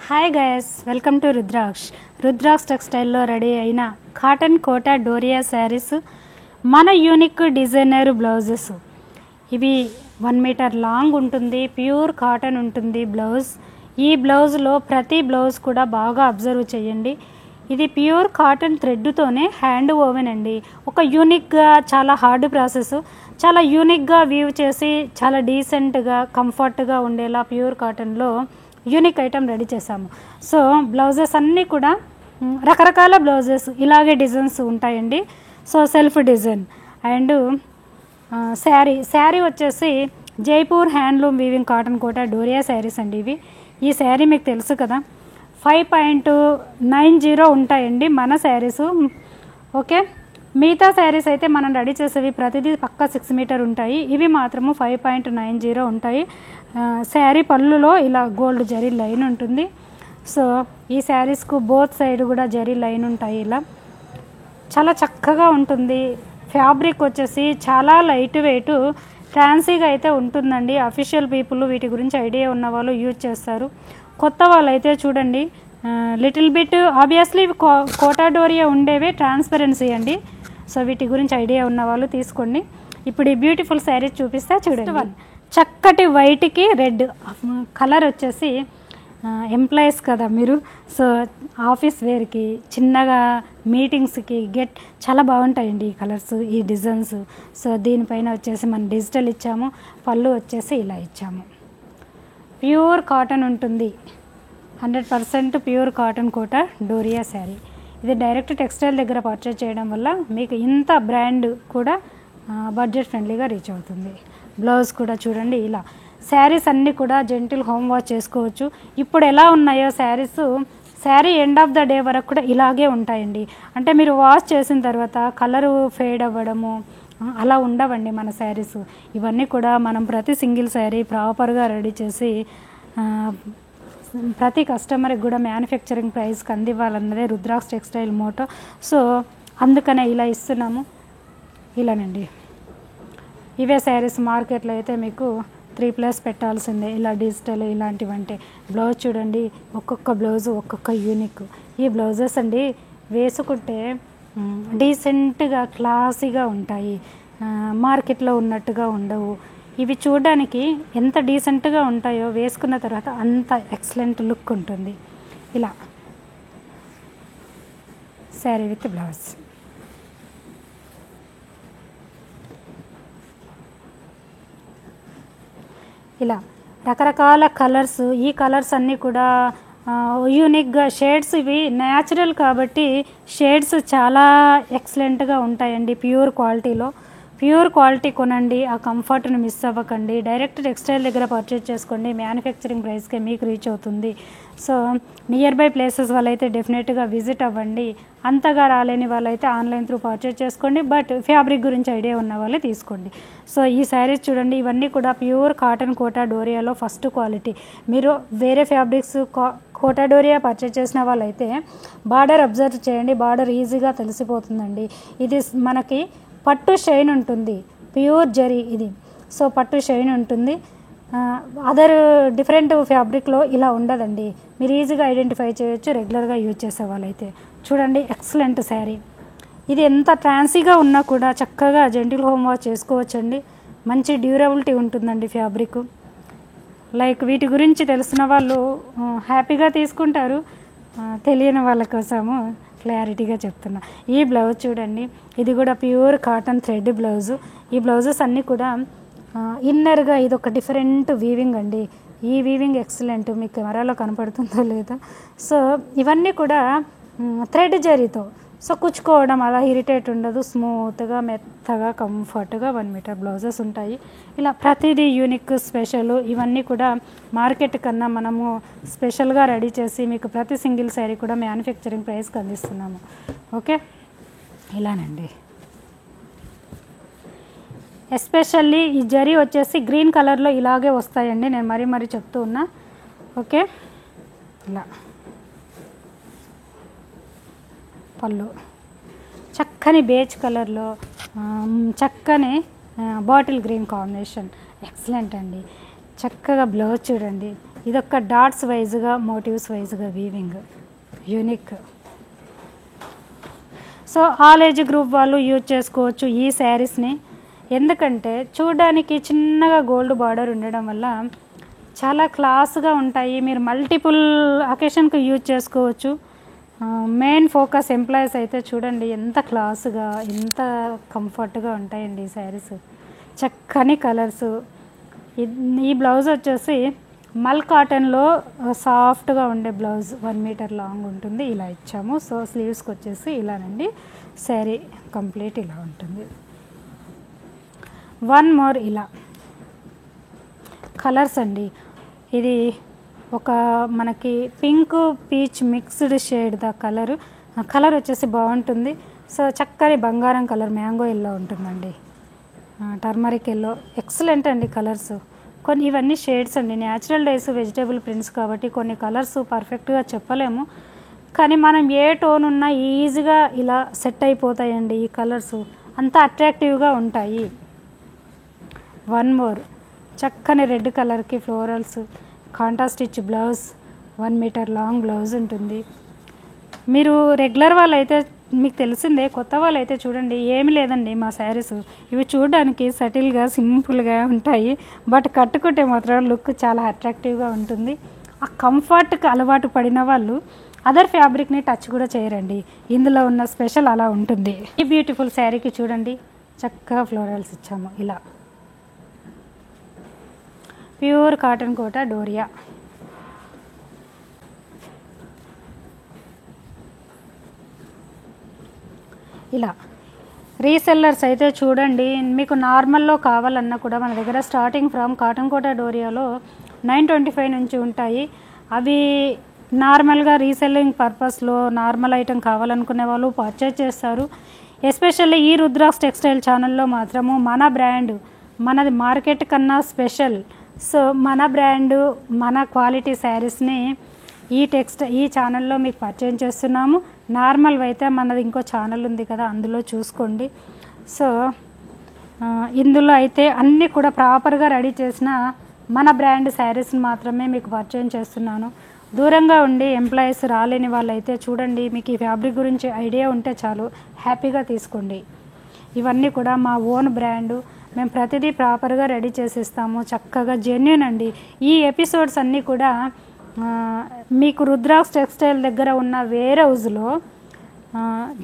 Hi guys, welcome to Rudraksha టెక్స్టైల్లో ready అయిన cotton Kota Doria saris, మన యూనిక్ డిజైనర్ బ్లౌజెస్. ఇవి 1 మీటర్ లాంగ్ ఉంటుంది, ప్యూర్ కాటన్ ఉంటుంది బ్లౌజ్. ఈ బ్లౌజ్లో ప్రతి బ్లౌజ్ కూడా బాగా అబ్జర్వ్ చేయండి. ఇది ప్యూర్ కాటన్ థ్రెడ్తోనే హ్యాండ్ ఓవెన్ అండి. ఒక యూనిక్గా, చాలా హార్డ్ ప్రాసెస్, చాలా యూనిక్గా వీవ్ చేసి చాలా డీసెంట్గా కంఫర్ట్గా ఉండేలా ప్యూర్ కాటన్లో యూనిక్ ఐటమ్ రెడీ చేసాము. సో బ్లౌజెస్ అన్నీ కూడా రకరకాల బ్లౌజెస్ ఇలాగే డిజైన్స్ ఉంటాయండి. So self design and sari వచ్చేసి Jaipur handloom weaving cotton Kota Doria saris అండి ఇవి. ఈ శారీ మీకు తెలుసు కదా, 5.90 ఉంటాయండి మన శారీస్. ఓకే, మిగతా శారీస్ అయితే మనం రెడీ చేసేవి ప్రతిదీ పక్కా 6 మీటర్ ఉంటాయి. ఇవి మాత్రము 5.90 ఉంటాయి. శారీ పళ్ళులో ఇలా గోల్డ్ జరీ లైన్ ఉంటుంది. సో ఈ శారీస్కు బోత్ సైడ్ కూడా జరీ లైన్ ఉంటాయి. ఇలా చాలా చక్కగా ఉంటుంది. ఫ్యాబ్రిక్ వచ్చేసి చాలా లైట్ వెయిట్, ఫ్యాన్సీగా అయితే ఉంటుందండి. అఫీషియల్ పీపుల్, వీటి గురించి ఐడియా ఉన్న వాళ్ళు యూజ్ చేస్తారు. కొత్త వాళ్ళు అయితే చూడండి, little bit obviously Kota Doria ఉండేవే ట్రాన్స్పరెన్సీ అండి. సో వీటి గురించి ఐడియా ఉన్న వాళ్ళు తీసుకోండి. ఇప్పుడు ఈ బ్యూటిఫుల్ శారీ చూపిస్తే చూడండి. చక్కటి వైట్కి రెడ్ కలర్ వచ్చేసి ఎంప్లాయీస్ కదా మీరు, సో ఆఫీస్ వేర్కి, చిన్నగా మీటింగ్స్కి చాలా బాగుంటాయండి ఈ కలర్స్, ఈ డిజైన్స్. సో దీనిపైన వచ్చేసి మనం డిజిటల్ ఇచ్చాము, పళ్ళు వచ్చేసి ఇలా ఇచ్చాము. ప్యూర్ కాటన్ ఉంటుంది, 100% ప్యూర్ కాటన్ కోటా డోరియా శారీ. ఇది డైరెక్ట్ టెక్స్టైల్ దగ్గర పర్చేజ్ చేయడం వల్ల మీకు ఇంత బ్రాండ్ కూడా బడ్జెట్ ఫ్రెండ్లీగా రీచ్ అవుతుంది. బ్లౌజ్ కూడా చూడండి ఇలా. శారీస్ అన్నీ కూడా జెంటిల్ హోమ్ వాష్ చేసుకోవచ్చు. ఇప్పుడు ఎలా ఉన్నాయో sari end of the day వరకు కూడా ఇలాగే ఉంటాయండి. అంటే మీరు వాష్ చేసిన తర్వాత కలరు ఫేడ్ అవ్వడము అలా ఉండవండి మన శారీస్. ఇవన్నీ కూడా మనం ప్రతి సింగిల్ శారీ ప్రాపర్గా రెడీ చేసి ప్రతి కస్టమర్కి కూడా మ్యానుఫ్యాక్చరింగ్ ప్రైస్కి అందివ్వాలన్నదే రుద్రాక్ష టెక్స్టైల్ మోటో. సో అందుకనే ఇలా ఇస్తున్నాము. ఇలానండి, ఇవే శారీస్ మార్కెట్లో అయితే మీకు 3+ పెట్టాల్సిందే. ఇలా డిజిటల్ ఇలాంటివంటే బ్లౌజ్ చూడండి, ఒక్కొక్క బ్లౌజు ఒక్కొక్క యూనిక్. ఈ బ్లౌజెస్ అండి వేసుకుంటే డీసెంట్గా క్లాసీగా ఉంటాయి, మార్కెట్లో ఉన్నట్టుగా ఉండవు. ఇవి చూడడానికి ఎంత డీసెంట్గా ఉంటాయో వేసుకున్న తర్వాత అంత ఎక్సలెంట్ లుక్ ఉంటుంది. ఇలా శారీ విత్ బ్లౌజ్. ఇలా రకరకాల కలర్స్. ఈ కలర్స్ అన్నీ కూడా యూనిక్గా షేడ్స్, ఇవి న్యాచురల్ కాబట్టి షేడ్స్ చాలా ఎక్సలెంట్గా ఉంటాయండి. ప్యూర్ క్వాలిటీ కొనండి, ఆ కంఫర్ట్ని మిస్ అవ్వకండి. డైరెక్ట్ టెక్స్టైల్ దగ్గర పర్చేజ్ చేసుకోండి, మ్యానుఫ్యాక్చరింగ్ ప్రైస్కే మీకు రీచ్ అవుతుంది. సో నియర్ బై ప్లేసెస్ వాళ్ళైతే డెఫినెట్గా విజిట్ అవ్వండి. అంతగా రాలేని వాళ్ళైతే ఆన్లైన్ త్రూ పర్చేజ్ చేసుకోండి. బట్ ఫ్యాబ్రిక్ గురించి ఐడియా ఉన్న వాళ్ళే తీసుకోండి. సో ఈ శారీస్ చూడండి, ఇవన్నీ కూడా ప్యూర్ కాటన్ కోటా డోరియాలో ఫస్ట్ క్వాలిటీ. మీరు వేరే ఫ్యాబ్రిక్స్ కోటా డోరియా పర్చేజ్ చేసిన వాళ్ళైతే బార్డర్ అబ్జర్వ్ చేయండి, బార్డర్ ఈజీగా తెలిసిపోతుందండి. ఇది మనకి పట్టు షైన్ ఉంటుంది, ప్యూర్ జరీ ఇది. సో పట్టు షైన్ ఉంటుంది. అదర్ డిఫరెంట్ ఫ్యాబ్రిక్లో ఇలా ఉండదండి, మీరు ఈజీగా ఐడెంటిఫై చేయొచ్చు రెగ్యులర్గా యూజ్ చేసే వాళ్ళైతే. చూడండి ఎక్సలెంట్ శారీ. ఇది ఎంత ట్రాన్సీగా ఉన్నా కూడా చక్కగా జెంటిల్ హోమ్ వాష్ చేసుకోవచ్చండి. మంచి డ్యూరబిలిటీ ఉంటుందండి ఫ్యాబ్రిక్. లైక్ వీటి గురించి తెలిసిన వాళ్ళు హ్యాపీగా తీసుకుంటారు, తెలియని వాళ్ళ కోసము క్లారిటీగా చెప్తున్నా. ఈ బ్లౌజ్ చూడండి, ఇది కూడా ప్యూర్ కాటన్ థ్రెడ్ బ్లౌజు. ఈ బ్లౌజెస్ అన్నీ కూడా ఇన్నర్గా ఇది ఒక డిఫరెంట్ వీవింగ్ అండి. ఈ వీవింగ్ ఎక్సలెంట్, మీకు కెమెరాలో కనపడుతుందో లేదో. సో ఇవన్నీ కూడా థ్రెడ్ జరీతో, సో కుచ్చుకోవడం అలా ఇరిటేట్ ఉండదు, స్మూత్గా మెత్తగా కంఫర్ట్గా 1 మీటర్ బ్లౌజెస్ ఉంటాయి. ఇలా ప్రతిదీ యూనిక్, స్పెషల్. ఇవన్నీ కూడా మార్కెట్ కన్నా మనము స్పెషల్గా రెడీ చేసి మీకు ప్రతి సింగిల్ శారీ కూడా మ్యానుఫ్యాక్చరింగ్ ప్రైస్కి అందిస్తున్నాము. ఓకే, ఇలానండి. ఎస్పెషల్లీ ఈ జరీ వచ్చేసి గ్రీన్ కలర్లో ఇలాగే వస్తాయండి, నేను మరీ చెప్తూ ఉన్నా. ఓకే, ఇలా పళ్ళు చక్కని బేజ్ కలర్లో, చక్కని బాటిల్ గ్రీన్ కాంబినేషన్, ఎక్సలెంట్ అండి. చక్కగా బ్లౌజ్ చూడండి, ఇదొక డాట్స్ వైజ్గా మోటివ్స్ వైజ్గా weaving unique. So all age group వాళ్ళు యూజ్ చేసుకోవచ్చు ఈ శారీస్ని. ఎందుకంటే చూడడానికి చిన్నగా గోల్డ్ బార్డర్ ఉండడం వల్ల చాలా క్లాస్గా ఉంటాయి. మీరు మల్టిపుల్ అకేషన్కి యూజ్ చేసుకోవచ్చు. మెయిన్ ఫోకస్ ఎంప్లాయీస్ అయితే చూడండి ఎంత క్లాస్గా ఎంత కంఫర్ట్గా ఉంటాయండి ఈ శారీస్. చక్కని కలర్స్. ఈ బ్లౌజ్ వచ్చేసి మల్ కాటన్లో సాఫ్ట్గా ఉండే బ్లౌజ్ 1 మీటర్ లాంగ్ ఉంటుంది. ఇలా ఇచ్చాము. సో స్లీవ్స్కి వచ్చేసి ఇలానండి శారీ కంప్లీట్ ఇలా ఉంటుంది. వన్ మోర్ ఇలా కలర్స్ అండి. ఇది ఒక మనకి pink peach mixed shade the colour వచ్చేసి బాగుంటుంది. సో చక్కని బంగారం కలర్ మ్యాంగో ఎల్లో ఉంటుందండి. టర్మరిక్ ఎల్లో ఎక్సలెంట్ అండి కలర్స్. కొన్ని ఇవన్నీ షేడ్స్ అండి, న్యాచురల్ డైస్ వెజిటేబుల్ ప్రింట్స్ కాబట్టి కొన్ని కలర్స్ పర్ఫెక్ట్గా చెప్పలేము. కానీ మనం ఏ టోన్ ఉన్నా ఈజీగా ఇలా సెట్ అయిపోతాయండి. ఈ కలర్స్ అంత అట్రాక్టివ్గా ఉంటాయి. వన్ మోర్ చక్కని రెడ్ కలర్కి florals contrast stitch blouse 1 metre long blouse ఉంటుంది. మీరు రెగ్యులర్ వాళ్ళైతే మీకు తెలిసిందే, కొత్త వాళ్ళైతే చూడండి ఏమి లేదండి మా శారీస్. ఇవి చూడడానికి సటిల్గా సింపుల్గా ఉంటాయి, బట్ కట్టుకుంటే మాత్రం లుక్ చాలా అట్రాక్టివ్గా ఉంటుంది. ఆ కంఫర్ట్కి అలవాటు పడిన వాళ్ళు అదర్ ఫ్యాబ్రిక్ని టచ్ కూడా చేయరండి. ఇందులో ఉన్న స్పెషల్ అలా ఉంటుంది. ఈ బ్యూటిఫుల్ శారీకి చూడండి చక్కగా ఫ్లోరల్స్ ఇచ్చాము. ఇలా ప్యూర్ కాటన్ కోట డోరియా. ఇలా రీసెల్లర్స్ అయితే చూడండి మీకు నార్మల్లో కావాలన్నా కూడా మన దగ్గర స్టార్టింగ్ ఫ్రమ్ కాటన్ కోట డోరియాలో 925 నుంచి ఉంటాయి. అవి నార్మల్గా రీసెల్లింగ్ పర్పస్లో నార్మల్ ఐటెం కావాలనుకునే వాళ్ళు పర్చేజ్ చేస్తారు. ఎస్పెషల్లీ ఈ రుద్రాక్స్ టెక్స్టైల్ ఛానల్లో మాత్రము మన బ్రాండ్ మనది మార్కెట్ కన్నా స్పెషల్. సో మన బ్రాండు మన క్వాలిటీ శారీస్ని ఈ ఛానల్లో మీకు పర్చేజ్ చేస్తున్నాము. నార్మల్ అయితే మనది ఇంకో ఛానల్ ఉంది కదా, అందులో చూసుకోండి. సో ఇందులో అయితే అన్నీ కూడా ప్రాపర్గా రెడీ చేసిన మన బ్రాండ్ శారీస్ని మాత్రమే మీకు పర్చేజ్ చేస్తున్నాను. దూరంగా ఉండి ఎంప్లాయీస్ రాలేని వాళ్ళైతే చూడండి, మీకు ఈ ఫ్యాబ్రిక్ గురించి ఐడియా ఉంటే చాలు, హ్యాపీగా తీసుకోండి. ఇవన్నీ కూడా మా ఓన్ బ్రాండు, మేము ప్రతిదీ ప్రాపర్గా రెడీ చేసిస్తాము. చక్కగా జెన్యూన్ అండి. ఈ ఎపిసోడ్స్ అన్నీ కూడా మీకు రుద్రాక్స్ టెక్స్టైల్ దగ్గర ఉన్న వేర్ హౌస్లో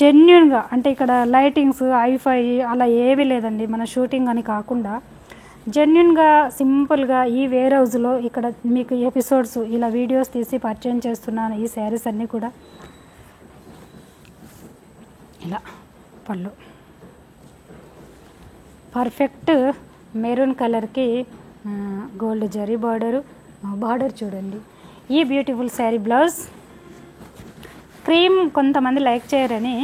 జెన్యూన్గా, అంటే ఇక్కడ లైటింగ్స్ ఐఫై అలా ఏవి లేదండి, మన షూటింగ్ అని కాకుండా జెన్యూన్గా సింపుల్గా ఈ వేర్ హౌస్లో ఇక్కడ మీకు ఎపిసోడ్స్ ఇలా వీడియోస్ తీసి పర్చేజ్ చేస్తున్నాను. ఈ శారీస్ అన్నీ కూడా ఇలా పళ్ళు పర్ఫెక్ట్ మెరూన్ కలర్కి గోల్డ్ జరీ బార్డర్ చూడండి. ఈ బ్యూటిఫుల్ శారీ బ్లౌజ్ క్రీమ్ కొంతమంది లైక్ చేయరని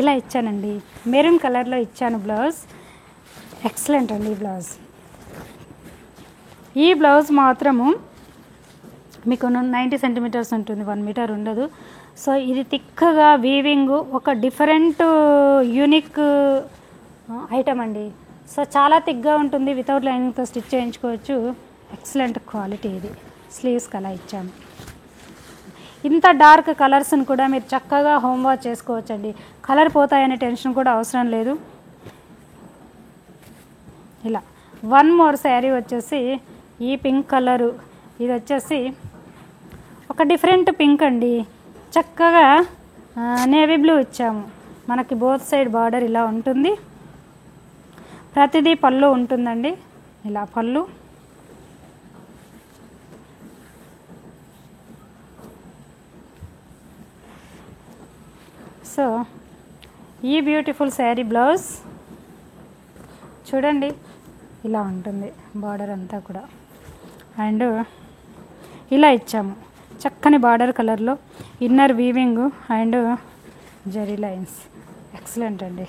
ఇలా ఇచ్చానండి, మెరూన్ కలర్లో ఇచ్చాను బ్లౌజ్. ఎక్సలెంట్ అండి ఈ బ్లౌజ్. ఈ బ్లౌజ్ మాత్రము మీకు 90 సెంటీమీటర్స్ ఉంటుంది, 1 మీటర్ ఉండదు. సో ఇది థిక్గా వీవింగ్ ఒక డిఫరెంట్ యూనిక్ ఐటమ్ అండి. సో చాలా థిక్గా ఉంటుంది, వితౌట్ లైనింగ్తో స్టిచ్ చేయించుకోవచ్చు. Excellent quality. ఇది స్లీవ్స్కి అలా ఇచ్చాము. ఇంత డార్క్ కలర్స్ని కూడా మీరు చక్కగా హోమ్ వాష్ చేసుకోవచ్చండి. కలర్ పోతాయనే టెన్షన్ కూడా అవసరం లేదు. ఇలా వన్ మోర్ శారీ వచ్చేసి ఈ పింక్ కలరు, ఇది వచ్చేసి ఒక డిఫరెంట్ పింక్ అండి. చక్కగా నేవీ బ్లూ ఇచ్చాము. మనకి బోత్ సైడ్ బార్డర్ ఇలా ఉంటుంది. ప్రతిదీ పళ్ళు ఉంటుందండి. ఇలా పళ్ళు. సో ఈ బ్యూటిఫుల్ శారీ బ్లౌజ్ చూడండి ఇలా ఉంటుంది బార్డర్ అంతా కూడా. అండ్ ఇలా ఇచ్చాము చక్కని బార్డర్ కలర్లో, inner weaving and zari lines. Excellent అండి.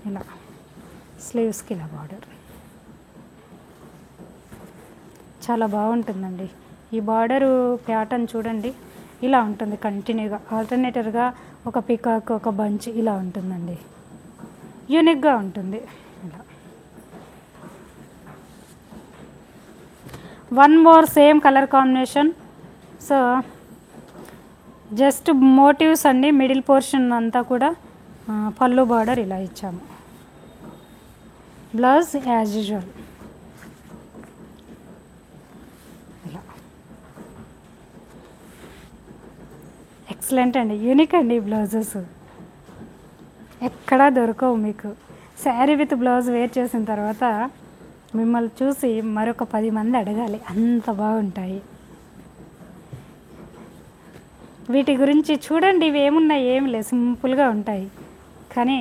ఇలా స్లీవ్స్కి ఇలా బార్డర్ చాలా బాగుంటుందండి. ఈ బార్డరు ప్యాటర్న్ చూడండి ఇలా ఉంటుంది కంటిన్యూగా. ఆల్టర్నేటర్గా ఒక పికాక్, ఒక బంచ్ ఇలా ఉంటుందండి. యూనిక్గా ఉంటుంది. ఇలా one more same colour combination. So just motifs అండి, మిడిల్ పోర్షన్ అంతా కూడా పళ్ళు బార్డర్ ఇలా ఇచ్చాము. బ్లౌజ్ యాజ్ యూజువల్ ఇలా. ఎక్సలెంట్ అండి, యూనిక్ అండి బ్లౌజెస్, ఎక్కడా దొరకవు మీకు. శారీ విత్ బ్లౌజ్ వేర్ చేసిన తర్వాత మిమ్మల్ని చూసి మరొక 10 మంది అడగాలి, అంత బాగుంటాయి. వీటి గురించి చూడండి, ఇవి ఏమున్నాయి, ఏమి లేదు, సింపుల్గా ఉంటాయి. కానీ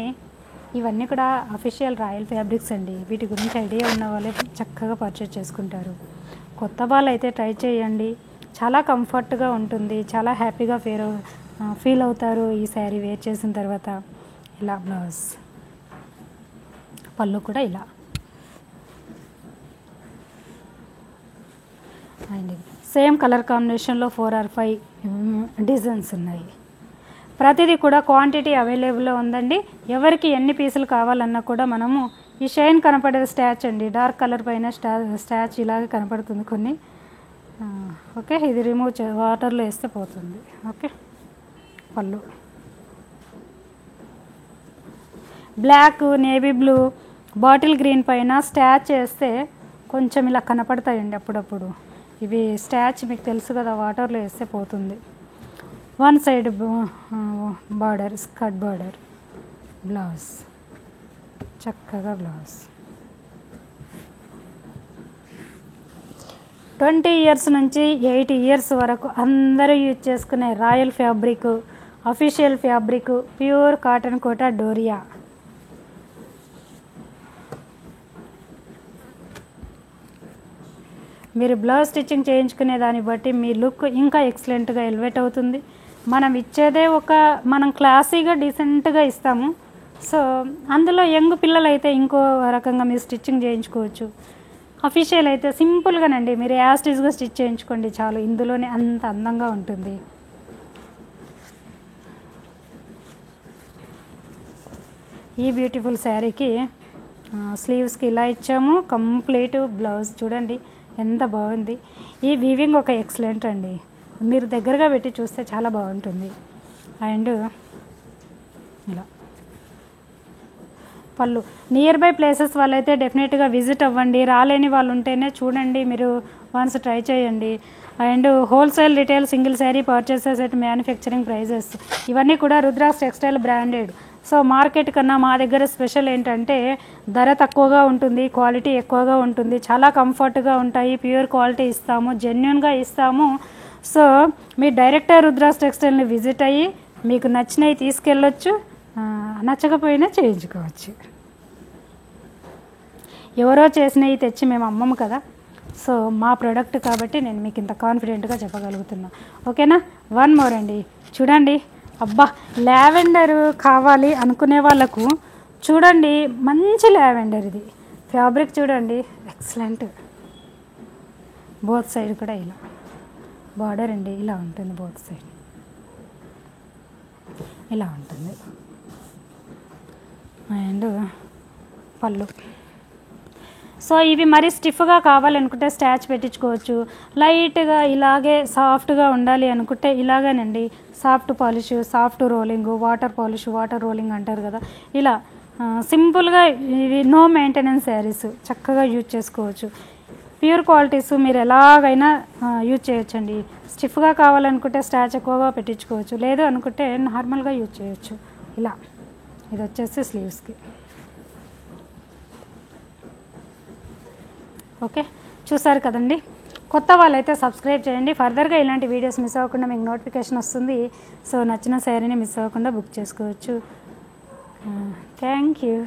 ఇవన్నీ కూడా అఫీషియల్ రాయల్ ఫ్యాబ్రిక్స్ అండి. వీటి గురించి ఐడియా ఉన్న వాళ్ళే చక్కగా పర్చేజ్ చేసుకుంటారు. కొత్త వాళ్ళు అయితే ట్రై చేయండి, చాలా కంఫర్ట్గా ఉంటుంది, చాలా హ్యాపీగా ఫీల్ అవుతారు ఈ శారీ వేర్ చేసిన తర్వాత. ఇలా బ్లౌజ్, పళ్ళు కూడా ఇలా. అండ్ సేమ్ కలర్ కాంబినేషన్లో 4 or 5 డిజైన్స్ ఉన్నాయి. ప్రతిదీ కూడా క్వాంటిటీ అవైలబుల్లో ఉందండి. ఎవరికి ఎన్ని పీసులు కావాలన్నా కూడా మనము ఈ షైన్ కనపడేది స్టాచ్ అండి, డార్క్ కలర్ పైన స్టాచ్ ఇలాగే కనపడుతుంది కొన్ని. ఓకే, ఇది రిమూవ్ వాటర్లో వేస్తే పోతుంది. ఓకే, పళ్ళు black, navy blue, bottle green పైన స్టాచ్ వేస్తే కొంచెం ఇలా కనపడతాయండి అప్పుడప్పుడు. ఇవి స్టాచ్ మీకు తెలుసు కదా, వాటర్లో వేస్తే పోతుంది. One side border, skirt border, blouse చక్కగా బ్లౌజ్. 20 years నుంచి 80 years వరకు అందరూ యూజ్ చేసుకునే royal fabric, official fabric, pure cotton Kota Doria. మీరు బ్లౌజ్ స్టిచ్చింగ్ చేయించుకునే దాన్ని బట్టి మీ లుక్ ఇంకా ఎక్సలెంట్గా ఎలివేట్ అవుతుంది. మనం ఇచ్చేదే మనం క్లాసీగా డీసెంట్గా ఇస్తాము. సో అందులో యంగ్ పిల్లలు అయితే ఇంకో రకంగా మీరు స్టిచ్చింగ్ చేయించుకోవచ్చు. అఫీషియల్ అయితే సింపుల్గానండి, మీరు యాస్టీస్గా స్టిచ్ చేయించుకోండి చాలు, ఇందులోనే అంత అందంగా ఉంటుంది. ఈ బ్యూటిఫుల్ శారీకి స్లీవ్స్కి ఇలా ఇచ్చాము. కంప్లీట్ బ్లౌజ్ చూడండి ఎంత బాగుంది. ఈ వీవింగ్ ఒక ఎక్సలెంట్ అండి, మీరు దగ్గరగా పెట్టి చూస్తే చాలా బాగుంటుంది. అండ్ ఇలా పళ్ళు. నియర్ బై ప్లేసెస్ వాళ్ళైతే డెఫినెట్గా విజిట్ అవ్వండి, రాలేని వాళ్ళు ఉంటేనే చూడండి, మీరు వన్స్ ట్రై చేయండి. And wholesale, retail, single sari purchases at manufacturing prices ఇవన్నీ కూడా Rudras textile branded. So market కన్నా మా దగ్గర స్పెషల్ ఏంటంటే ధర తక్కువగా ఉంటుంది, క్వాలిటీ ఎక్కువగా ఉంటుంది, చాలా కంఫర్ట్గా ఉంటాయి, ప్యూర్ క్వాలిటీ ఇస్తాము, జెన్యున్గా ఇస్తాము. సో మీ డైరెక్టర్ రుద్రాస్ టెక్స్టైల్ని విజిట్ అయ్యి మీకు నచ్చినవి తీసుకెళ్ళొచ్చు, నచ్చకపోయినా చేయించుకోవచ్చు. ఎవరో చేసినవి తెచ్చి మేము అమ్మము కదా, సో మా ప్రోడక్ట్ కాబట్టి నేను మీకు ఇంత కాన్ఫిడెంట్గా చెప్పగలుగుతున్నా. ఓకేనా. వన్ మోర్ అండి, చూడండి. అబ్బా, లావెండర్ కావాలి అనుకునే వాళ్ళకు చూడండి, మంచి లావెండర్ ఇది. ఫ్యాబ్రిక్ చూడండి ఎక్సలెంట్. బోత్ సైడ్ కూడా ఇలా బార్డర్ అండి, ఇలా ఉంటుంది, బోత్ సైడ్ ఇలా ఉంటుంది. అండ్ పళ్ళు. సో ఇవి మరీ స్టిఫ్గా కావాలనుకుంటే స్టాచ్ పెట్టించుకోవచ్చు, లైట్గా ఇలాగే సాఫ్ట్గా ఉండాలి అనుకుంటే ఇలాగేనండి, soft polish, soft rolling, water polish, water rolling అంటారు కదా, ఇలా సింపుల్గా ఇవి నో మెయింటెనెన్స్ శారీస్ చక్కగా యూజ్ చేసుకోవచ్చు. ప్యూర్ క్వాలిటీస్ మీరు ఎలాగైనా యూజ్ చేయొచ్చండి. స్టిఫ్గా కావాలనుకుంటే స్టాచ్ ఎక్కువగా పెట్టించుకోవచ్చు, లేదు అనుకుంటే నార్మల్గా యూజ్ చేయొచ్చు. ఇలా ఇది వచ్చేసి స్లీవ్స్కి. ఓకే, చూసారు కదండి. కొత్త వాళ్ళైతే సబ్స్క్రైబ్ చేయండి, ఫర్దర్గా ఇలాంటి వీడియోస్ మిస్ అవ్వకుండా మీకు నోటిఫికేషన్ వస్తుంది. సో నచ్చిన శారీని మిస్ అవ్వకుండా బుక్ చేసుకోవచ్చు. Thank you.